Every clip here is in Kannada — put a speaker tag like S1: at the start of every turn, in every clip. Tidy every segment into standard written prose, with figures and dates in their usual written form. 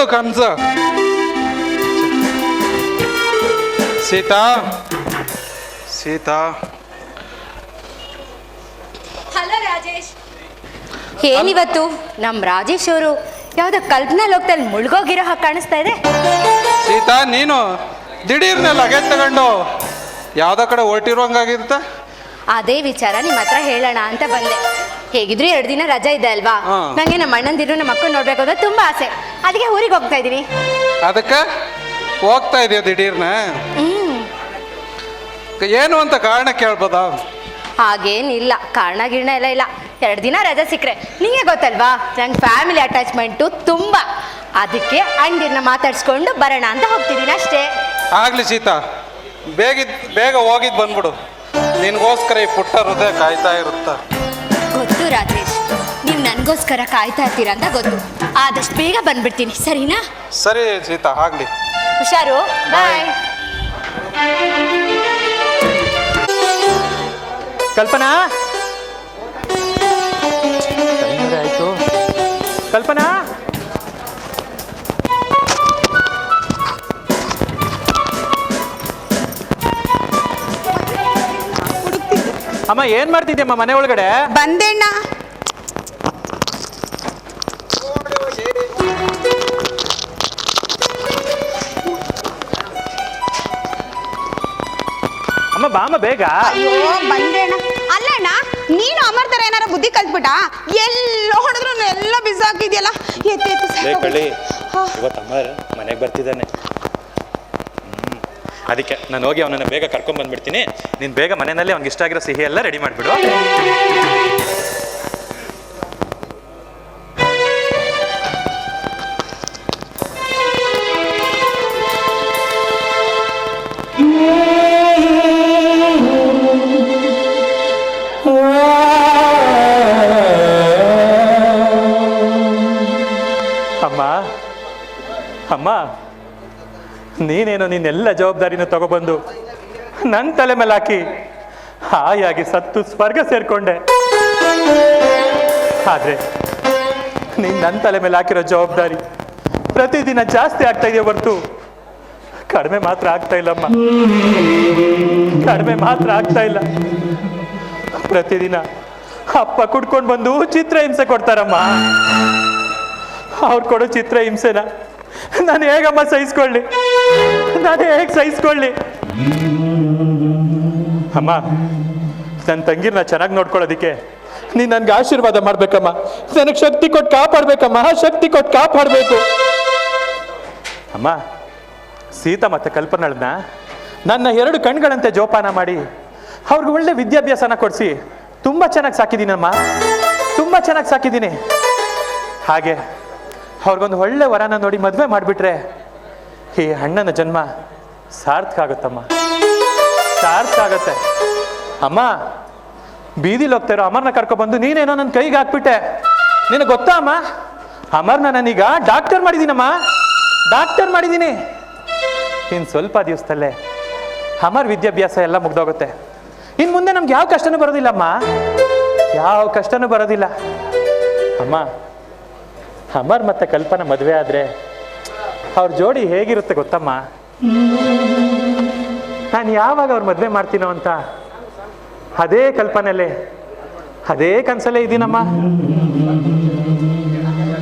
S1: ಬಂತು ಕನ್ಸು. ಸೀತಾ ಸೀತಾ.
S2: ಹಲೋ ರಾಜೇಶ್. ಏನಿವತ್ತು ನಮ್ಮ ರಾಜೇಶ್ ಅವರು ಯಾವ್ದೋ ಕಲ್ಪನಾ ಲೋಕದಲ್ಲಿ ಮುಳುಗೋಗಿರೋ ಹಾಗೆ ಕಾಣಿಸ್ತಾ ಇದೆ.
S1: ಸೀತಾ, ನೀನು ದಿಢೀರ್ನ ಲಗೇಜ್ ತಗೊಂಡು ಯಾವ್ದೋ ಕಡೆ ಹೊರಟಿರೋಂಗಾಗಿರುತ್ತೆ.
S2: ಅದೇ ವಿಚಾರ ನಿಮ್ಮ ಹತ್ರ ಹೇಳೋಣ ಅಂತ ಬಂದೆ. ಹೇಗಿದ್ರು 2 ದಿನ ರಜಾ ಇದೆ ಅಲ್ವಾ, ನಂಗೆ ನಮ್ಮ ಅಣ್ಣಂದಿರು ನಮ್ಮ ಮಕ್ಕಳು ನೋಡ್ಬೇಕು ಅಂತ ತುಂಬಾ ಆಸೆ. ಅದಕ್ಕೆ ಊರಿಗೆ ಹೋಗ್ತಾ ಇದೀನಿ.
S1: ಅದಕ್ಕೆ ಹೋಗ್ತಾ ಇದೆಯಾ ದಿಢೀರ್ನ? ಏನು ಅಂತ ಕಾರಣ ಕೇಳ್ಬೋದಾ?
S2: ಹಾಗೇನಿಲ್ಲ, ಕಾರಣ ಗಿರಣ ಎಲ್ಲ ಇಲ್ಲ. 2 ದಿನ ರಜಾ ಸಿಕ್ಕರೆ ನಿಮಗೆ ಗೊತ್ತಲ್ವಾ, ನಂಗೆ ಫ್ಯಾಮಿಲಿ ಅಟ್ಯಾಚ್ಮೆಂಟು ತುಂಬ. ಅದಕ್ಕೆ ಅಣ್ಣದಿರನ್ನ ಮಾತಾಡ್ಸ್ಕೊಂಡು ಬರೋಣ ಅಂತ ಹೋಗ್ತಿದ್ದೀನಿ ಅಷ್ಟೇ.
S1: ಆಗ್ಲಿ ಸೀತಾ, ಬೇಗ ಹೋಗಿದ್ದು ಬಂದ್ಬಿಡು. ನಿನಗೋಸ್ಕರ ಈ ಪುಟ್ಟ ಹೃದಯ ಕಾಯ್ತಾ ಇರುತ್ತ.
S2: ಗೊತ್ತು ರಾಜೇಶ್, ನೀವು ನನಗೋಸ್ಕರ ಕಾಯ್ತಾ ಇರ್ತೀರಾ ಅಂತ ಗೊತ್ತು. ಆದಷ್ಟು ಬೇಗ ಬಂದ್ಬಿಡ್ತೀನಿ, ಸರಿನಾ?
S1: ಸರಿ ಸೀತಾ, ಆಗ್ಲಿ.
S2: ಹುಷಾರು, ಬಾಯ್.
S3: ಕಲ್ಪನಾ, ಆಯ್ತು. ಕಲ್ಪನಾ, ಅಮ್ಮ ಏನ್ ಮಾಡ್ತಿದ್ಯಮ್ಮ ಮನೆ ಒಳಗಡೆ?
S4: ಬಂದೇಣ್ಣ.
S3: ಅಮ್ಮ ಬಾಮ ಬೇಗ.
S4: ಅಯ್ಯೋ ಬಂದೇಣ್ಣ. ಅಲ್ಲಣ್ಣ, ನೀನು ಅಮರ್ ತರ ಏನಾರ ಬುದ್ಧಿ ಕಲ್ತ್ಬಿಟ್ಟ? ಎಲ್ಲೋ ಹೊಡೆದ್ರು ಎಲ್ಲ ಬಿಸಾಕಿದ್ಯಲ್ಲ.
S3: ಕಳ್ಳಿ, ಇವತ್ತು ಅಮರ್ ಮನೆಗೆ ಬರ್ತಿದ್ದಾನೆ. ಅದಕ್ಕೆ ನಾನು ಹೋಗಿ ಅವನನ್ನ ಬೇಗ ಕರ್ಕೊಂಡ್ ಬಂದ್ಬಿಡ್ತೀನಿ. ನೀನು ಬೇಗ ಮನೆಯಲ್ಲಿ ಅವ್ನಿಗೆ ಇಷ್ಟ ಆಗಿರೋ ಸಿಹಿ ಎಲ್ಲ ರೆಡಿ ಮಾಡಿಬಿಡು. ಅಮ್ಮ ಅಮ್ಮ, ನೀನೇನೋ ನೀನೆಲ್ಲ ಜವಾಬ್ದಾರಿನೂ ತಗೊಬಂದು ನನ್ನ ತಲೆ ಮೇಲೆ ಹಾಕಿ ಹಾಯಾಗಿ ಸತ್ತು ಸ್ವರ್ಗ ಸೇರ್ಕೊಂಡೆ. ಆದ್ರೆ ನೀನ್ ನನ್ನ ತಲೆ ಮೇಲೆ ಹಾಕಿರೋ ಜವಾಬ್ದಾರಿ ಪ್ರತಿದಿನ ಜಾಸ್ತಿ ಆಗ್ತಾ ಇದೆಯಾ ಹೊರತು ಕಡಿಮೆ ಮಾತ್ರ ಆಗ್ತಾ ಇಲ್ಲಮ್ಮ. ಕಡಿಮೆ ಮಾತ್ರ ಆಗ್ತಾ ಇಲ್ಲ. ಪ್ರತಿದಿನ ಅಪ್ಪ ಕುಡ್ಕೊಂಡು ಬಂದು ಚಿತ್ರಹಿಂಸೆ ಕೊಡ್ತಾರಮ್ಮ. ಅವ್ರು ಕೊಡೋ ಚಿತ್ರಹಿಂಸೆನ ನಾನು ಹೇಗಮ್ಮ ಸಹಿಸ್ಕೊಳ್ಳಿ? ನಾನು ಹೇಗೆ ಸಹಿಸ್ಕೊಳ್ಳಿ? ಅಮ್ಮ, ನನ್ನ ತಂಗಿರ್ನ ಚೆನ್ನಾಗಿ ನೋಡ್ಕೊಳ್ಳೋದಿಕ್ಕೆ ನೀನು ನನ್ಗೆ ಆಶೀರ್ವಾದ ಮಾಡ್ಬೇಕಮ್ಮ. ನನಗೆ ಶಕ್ತಿ ಕೊಟ್ಟು ಕಾಪಾಡ್ಬೇಕಮ್ಮ. ಶಕ್ತಿ ಕೊಟ್ಟು ಕಾಪಾಡಬೇಕು ಅಮ್ಮ. ಸೀತಾ ಮತ್ತೆ ಕಲ್ಪನಾಳನ್ನ ನನ್ನ 2 ಕಣ್ಗಳಂತೆ ಜೋಪಾನ ಮಾಡಿ ಅವ್ರಿಗೆ ಒಳ್ಳೆ ವಿದ್ಯಾಭ್ಯಾಸನ ಕೊಡಿಸಿ ತುಂಬ ಚೆನ್ನಾಗಿ ಸಾಕಿದ್ದೀನಮ್ಮ. ತುಂಬ ಚೆನ್ನಾಗಿ ಸಾಕಿದ್ದೀನಿ. ಹಾಗೆ ಅವ್ರಿಗೊಂದು ಒಳ್ಳೆ ವರನ ನೋಡಿ ಮದುವೆ ಮಾಡಿಬಿಟ್ರೆ ಈ ಅಣ್ಣನ ಜನ್ಮ ಸಾರ್ಥಕ ಆಗುತ್ತಮ್ಮ. ಸಾರ್ಥಕ ಆಗುತ್ತೆ ಅಮ್ಮ. ಬೀದಿಲಿ ಹೋಗ್ತಾರೋ ಅಮರ್ನ ಕರ್ಕೊಬಂದು ನೀನೇನೋ ನನ್ನ ಕೈಗೆ ಹಾಕ್ಬಿಟ್ಟೆ. ನಿನಗೆ ಗೊತ್ತಾ ಅಮ್ಮ, ಅಮರ್ನ ನಾನೀಗ ಡಾಕ್ಟರ್ ಮಾಡಿದ್ದೀನಮ್ಮ. ಡಾಕ್ಟರ್ ಮಾಡಿದ್ದೀನಿ. ಇನ್ನು ಸ್ವಲ್ಪ ದಿವಸದಲ್ಲೇ ಅಮರ್ ವಿದ್ಯಾಭ್ಯಾಸ ಎಲ್ಲ ಮುಗ್ದೋಗುತ್ತೆ. ಇನ್ನು ಮುಂದೆ ನಮ್ಗೆ ಯಾವ ಕಷ್ಟನೂ ಬರೋದಿಲ್ಲಮ್ಮ. ಯಾವ ಕಷ್ಟನೂ ಬರೋದಿಲ್ಲ ಅಮ್ಮ. ಅಮರ್ ಮತ್ತೆ ಕಲ್ಪನಾ ಮದುವೆ ಆದ್ರೆ ಅವ್ರ ಜೋಡಿ ಹೇಗಿರುತ್ತೆ ಗೊತ್ತಮ್ಮ? ನಾನು ಯಾವಾಗ ಅವ್ರ ಮದುವೆ ಮಾಡ್ತೀನೋ ಅಂತ ಅದೇ ಕಲ್ಪನೆಯಲ್ಲೇ ಅದೇ ಕನಸಲ್ಲೇ ಇದ್ದೀನಮ್ಮ.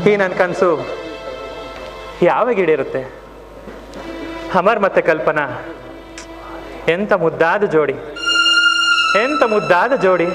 S3: ಈ ನನ್ನ ಕನಸು ಯಾವಾಗ ಈಡೇರುತ್ತೆ? ಅಮರ್ ಮತ್ತೆ ಕಲ್ಪನಾ ಎಂತ ಮುದ್ದಾದ ಜೋಡಿ, ಎಂತ ಮುದ್ದಾದ ಜೋಡಿ.